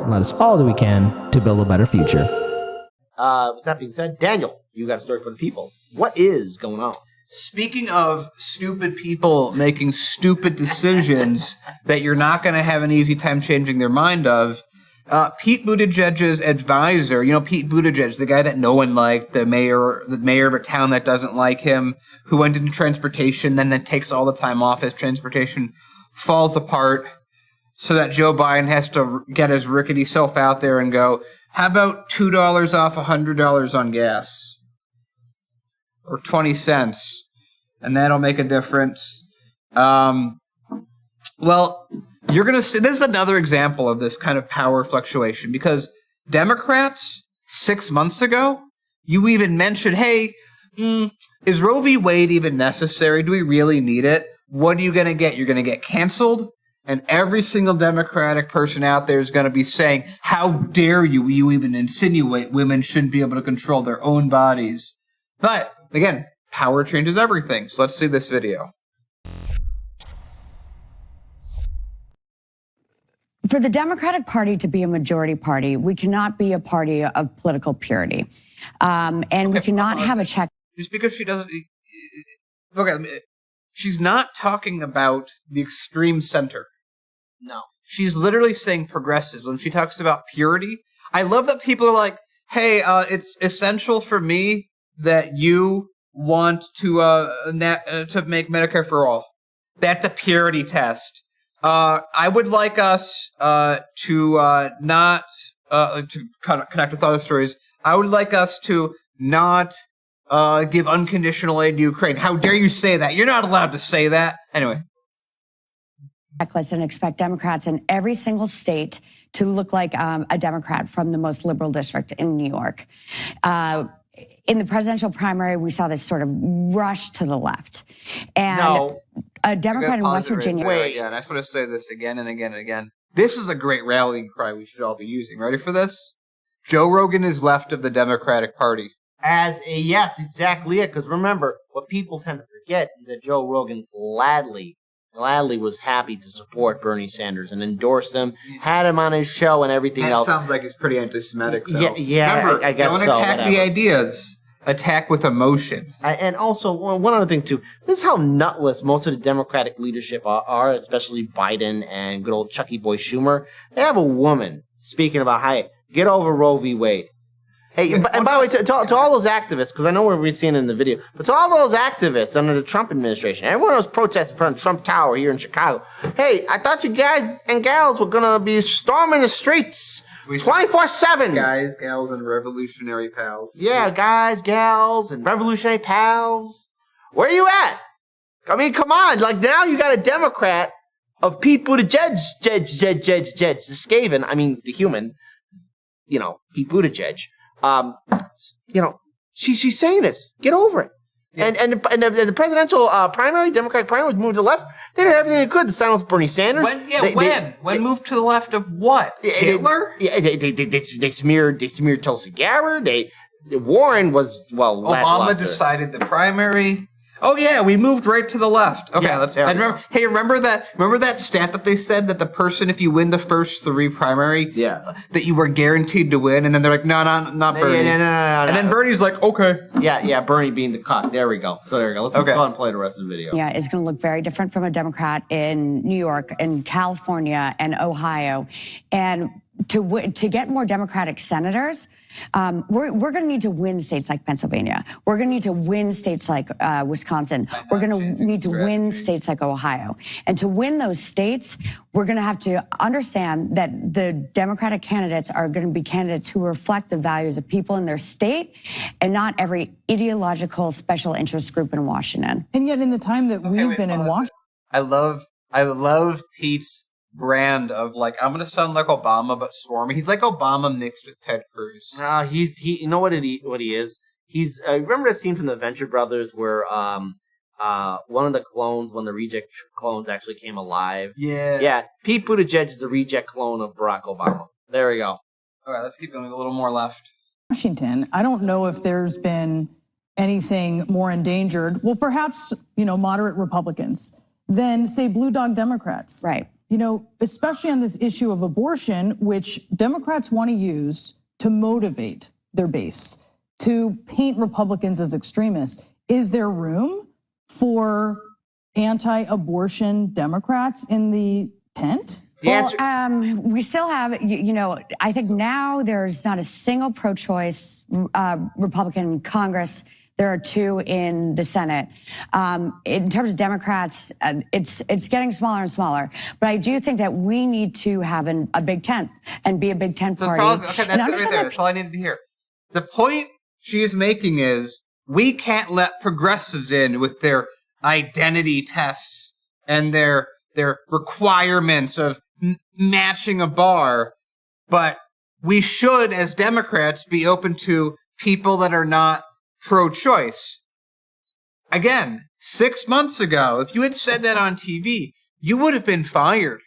and let us all do we can to build a better future. With that being said, Daniel, you got a story for the people. What is going on? Speaking of stupid people making stupid decisions that you're not going to have an easy time changing their mind of, Pete Buttigieg's advisor, Pete Buttigieg, the guy that no one liked, the mayor of a town that doesn't like him, who went into transportation, then takes all the time off as transportation falls apart, so that Joe Biden has to get his rickety self out there and go, how about $2 off $100 on gas? Or 20 cents, and that'll make a difference. Well, you're going to see, this is another example of this kind of power fluctuation, because Democrats 6 months ago, you even mentioned, hey, is Roe v. Wade even necessary? Do we really need it? What are you going to get? You're going to get canceled, and every single Democratic person out there is going to be saying, how dare you even insinuate women shouldn't be able to control their own bodies? But again, power changes everything. So let's see this video. For the Democratic Party to be a majority party, we cannot be a party of political purity. We cannot have a check. Just because she doesn't... Okay, she's not talking about the extreme center. No. She's literally saying progressives. When she talks about purity, I love that people are like, hey, it's essential for me that you want to make Medicare for all. That's a purity test. I would like us to not to connect with other stories. I would like us to not give unconditional aid to Ukraine. How dare you say that? You're not allowed to say that. Anyway. Checklist and expect Democrats in every single state to look like a Democrat from the most liberal district in New York. In the presidential primary, we saw this sort of rush to the left. And a Democrat in West Virginia. Wait, yeah, and I just want to say this again and again and again. This is a great rallying cry we should all be using. Ready for this? Joe Rogan is left of the Democratic Party. Yes, exactly it. Because remember, what people tend to forget is that Joe Rogan gladly was happy to support Bernie Sanders and endorsed him, had him on his show and everything else. That sounds like it's pretty anti-Semitic, though. Yeah, remember, I guess so. Don't attack the ideas. Attack with emotion. And also, one other thing, too. This is how nutless most of the Democratic leadership are, especially Biden and good old Chucky Boy Schumer. They have a woman speaking about, hey, get over Roe v. Wade. Hey, and by the way, to all those activists, because I know we're seeing in the video, but to all those activists under the Trump administration, everyone was protesting in front of Trump Tower here in Chicago. Hey, I thought you guys and gals were going to be storming the streets 24/7. Guys, gals, and revolutionary pals. Yeah, guys, gals, and revolutionary pals. Where are you at? I mean, come on. Like, now you got a Democrat of Pete Buttigieg, the Skaven, I mean, the human, Pete Buttigieg. She's saying this. Get over it. Yeah. And the presidential Democratic primary moved to the left. They did everything they could to silence Bernie Sanders. When moved to the left of what? Hitler? They smeared Tulsi Gabbard. Warren was Obama decided the primary. Oh yeah, we moved right to the left. Okay, remember that stat that they said that the person, if you win the first 3 primary, that you were guaranteed to win, and then they're like, no, not Bernie. No, and then Bernie's like, okay. Yeah, Bernie being the cock. There we go. So there we go. Let's go ahead and play the rest of the video. Yeah, it's going to look very different from a Democrat in New York, and California, and Ohio, and to get more Democratic senators. We're going to need to win states like Pennsylvania. We're going to need to win states like Wisconsin. We're going to need to win states like Ohio. And to win those states, we're going to have to understand that the Democratic candidates are going to be candidates who reflect the values of people in their state and not every ideological special interest group in Washington. And yet in the time that we've been in Washington. I love Pete's brand of, like, I'm gonna sound like Obama but swarmy. He's like Obama mixed with Ted Cruz. He you know what he is? He's remember the scene from the Venture Brothers where one of the clones, when the reject clones actually came alive. Yeah. Pete Buttigieg is the reject clone of Barack Obama. There we go. All right, let's keep going a little more left. Washington, I don't know if there's been anything more endangered. Well, perhaps, moderate Republicans than, say, blue dog Democrats. Right. especially on this issue of abortion, which Democrats want to use to motivate their base, to paint Republicans as extremists. Is there room for anti-abortion Democrats in the tent? Well, we still have, I think now there's not a single pro-choice Republican in Congress. There are 2 in the Senate. In terms of Democrats, it's getting smaller and smaller. But I do think that we need to have a big tent and be a big tent party. Okay, that's it right there. That's all I needed to hear. The point she is making is we can't let progressives in with their identity tests and their requirements of matching a bar, but we should, as Democrats, be open to people that are not pro-choice. Again, 6 months ago, if you had said that on TV, you would have been fired.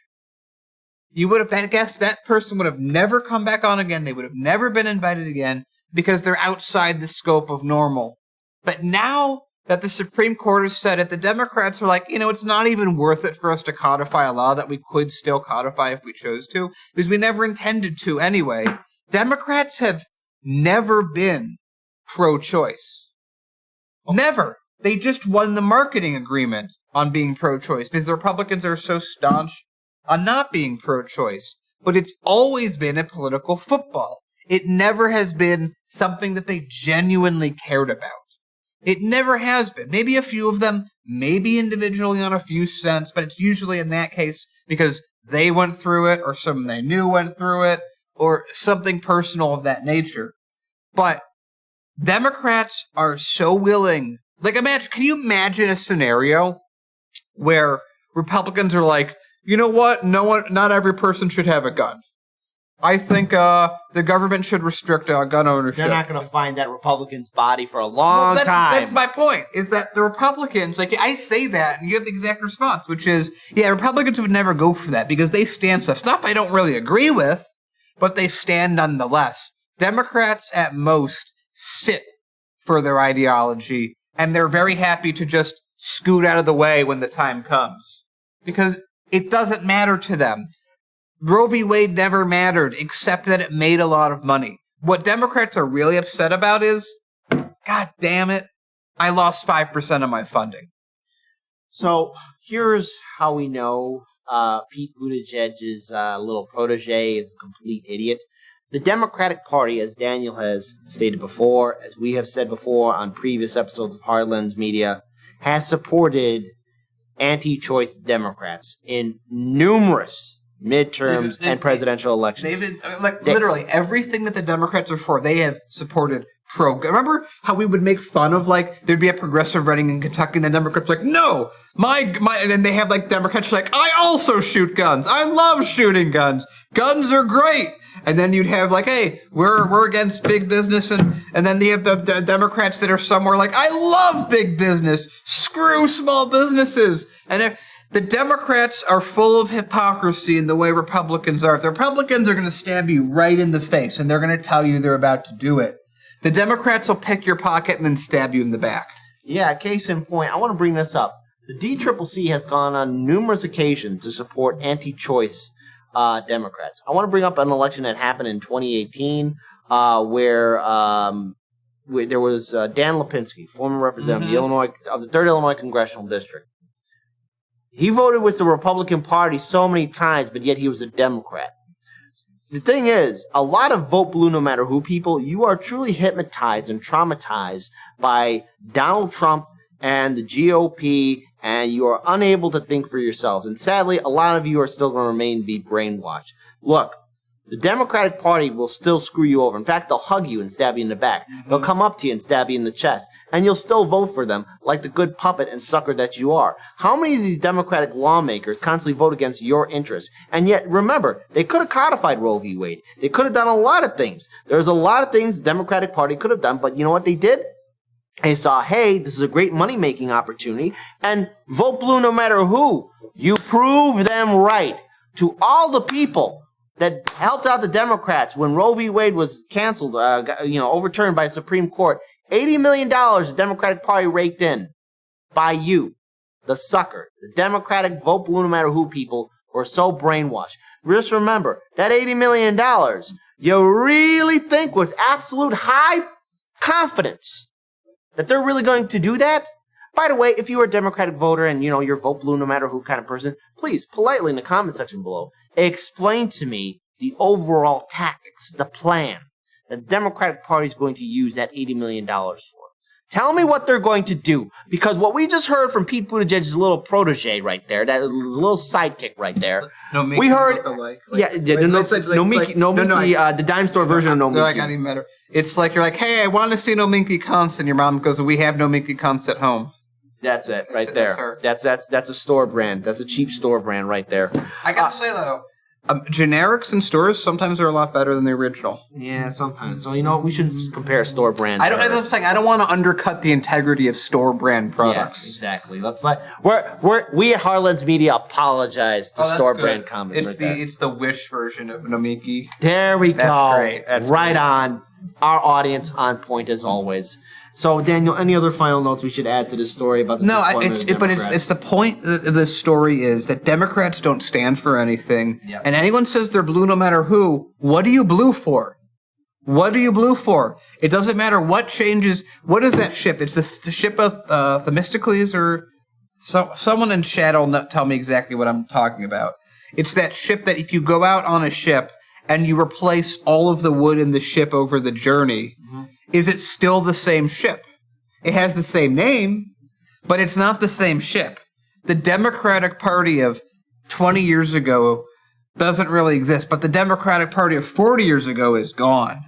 You would have, that person would have never come back on again. They would have never been invited again because they're outside the scope of normal. But now that the Supreme Court has said it, the Democrats are like, it's not even worth it for us to codify a law that we could still codify if we chose to, because we never intended to anyway. Democrats have never been pro-choice. Never. They just won the marketing agreement on being pro-choice because the Republicans are so staunch on not being pro-choice. But it's always been a political football. It never has been something that they genuinely cared about. It never has been. Maybe a few of them, maybe individually on a few cents, but it's usually in that case because they went through it or someone they knew went through it or something personal of that nature. But Democrats are so willing. Can you imagine a scenario where Republicans are like, you know what? Not every person should have a gun. I think the government should restrict gun ownership. They're not going to find that Republican's body for a long time. That's my point, is that the Republicans, I say that, and you have the exact response, which is, Republicans would never go for that because they stand stuff I don't really agree with, but they stand nonetheless. Democrats, at most, sit for their ideology, and they're very happy to just scoot out of the way when the time comes. Because it doesn't matter to them. Roe v. Wade never mattered, except that it made a lot of money. What Democrats are really upset about is, God damn it, I lost 5% of my funding. So here's how we know Pete Buttigieg's little protege is a complete idiot. The Democratic Party, as Daniel has stated before, as we have said before on previous episodes of Hardlands Media, has supported anti-choice Democrats in numerous midterms and presidential elections. Literally everything that the Democrats are for, they have supported Remember how we would make fun of, there'd be a progressive running in Kentucky and the Democrats no, and then they have Democrats I also shoot guns. I love shooting guns. Guns are great. And then you'd have hey, we're against big business, and then you have the Democrats that are somewhere I love big business. Screw small businesses. And if the Democrats are full of hypocrisy in the way Republicans are, if the Republicans are going to stab you right in the face and they're going to tell you they're about to do it, the Democrats will pick your pocket and then stab you in the back. Yeah, case in point, I want to bring this up. The DCCC has gone on numerous occasions to support anti-choice Democrats. I want to bring up an election that happened in 2018 where there was Dan Lipinski, former representative of the 3rd Illinois Congressional District. He voted with the Republican Party so many times, but yet he was a Democrat. The thing is, a lot of vote blue no matter who people, you are truly hypnotized and traumatized by Donald Trump and the GOP, and you are unable to think for yourselves. And sadly, a lot of you are still going to be brainwashed. Look, the Democratic Party will still screw you over. In fact, they'll hug you and stab you in the back. They'll come up to you and stab you in the chest. And you'll still vote for them like the good puppet and sucker that you are. How many of these Democratic lawmakers constantly vote against your interests? And yet, remember, they could have codified Roe v. Wade. They could have done a lot of things. There's a lot of things the Democratic Party could have done, but you know what they did? They saw, hey, this is a great money-making opportunity, and vote blue no matter who. You prove them right. To all the people that helped out the Democrats when Roe v. Wade was canceled, overturned by the Supreme Court. $80 million the Democratic Party raked in by you, the sucker. The Democratic vote blue no matter who people who are so brainwashed. Just remember, that $80 million, you really think with absolute high confidence that they're really going to do that? By the way, if you are a Democratic voter and, you're vote blue no matter who kind of person, please, politely in the comment section below, explain to me the overall tactics, the plan that the Democratic Party is going to use that $80 million for. Tell me what they're going to do, because what we just heard from Pete Buttigieg's little protege right there, that little sidekick right there, we heard, the dime store version of No Minky. Like, I didn't matter. It's like you're like, hey, I want to see No Minky cunts, and your mom goes, we have No Minky cunts at home. That's it, right there. That's a store brand. That's a cheap store brand right there. I gotta say though, generics in stores sometimes are a lot better than the original. Yeah, sometimes. So we shouldn't compare store brands. I don't want to undercut the integrity of store brand products. Yeah, exactly. Let's we at Harlan's Media apologize to store brand comments. It's the Wish version of No Minky. There we go. That's great. That's right on. Our audience on point as always. So, Daniel, any other final notes we should add to this story about the it's the point of this story is that Democrats don't stand for anything, and anyone says they're blue no matter who. What are you blue for? What are you blue for? It doesn't matter what changes. What is that ship? It's the ship of Themistocles, or someone in chat will tell me exactly what I'm talking about. It's that ship that if you go out on a ship and you replace all of the wood in the ship over the journey. Is it still the same ship? It has the same name, but it's not the same ship. The Democratic Party of 20 years ago doesn't really exist, but the Democratic Party of 40 years ago is gone.